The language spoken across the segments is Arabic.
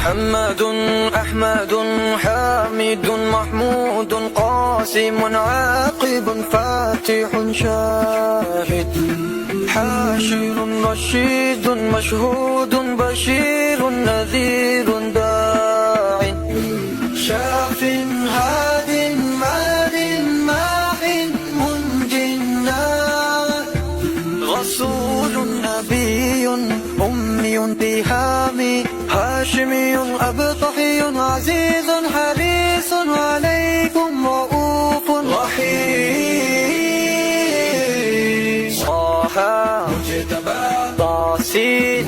محمد أحمد حامد محمود قاسم عاقب فاتح شاهد حاشر رشيد مشهود بشير نذير داع شاف هاد مال ماح منجنا رسول نبي أمي بهامي هاشمي أبطحي عزيز حريص عليكم رؤوف رحيم طه طاسين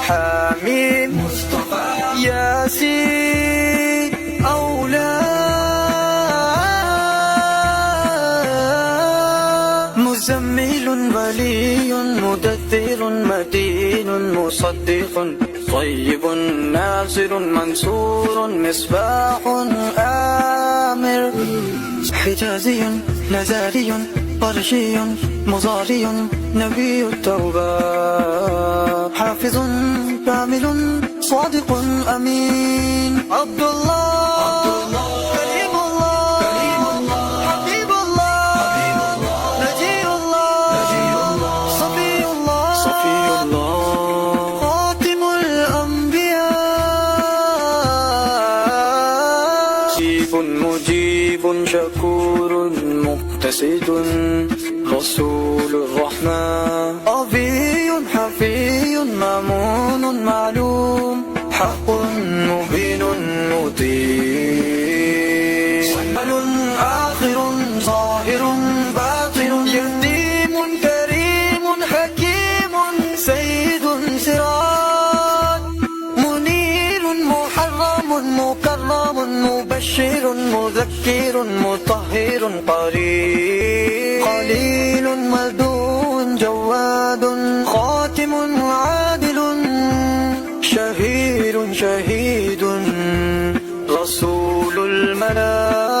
حميم ياسين مزمل ولي مدثر مدين مصدق طيب ناصر منصور مصباح آمر حجازي نزاري قرشي مضاري نبي التوبة حافظ كامل صادق أمين عبد الله كريم الله حبيب الله نجي الله صفي الله خاتم الأنبياء مجيب شكور مقتصد رسول الرحمن أبي حفي مامون معلوم حق مبين مطيع سهل آخر ظاهر باطن يتيم كريم حكيم سيد سراج منير محرم مكرم مبشر مذكر مطهر قريب قليل ملدود جواد خاتم عادل شهيد رسول الملائكة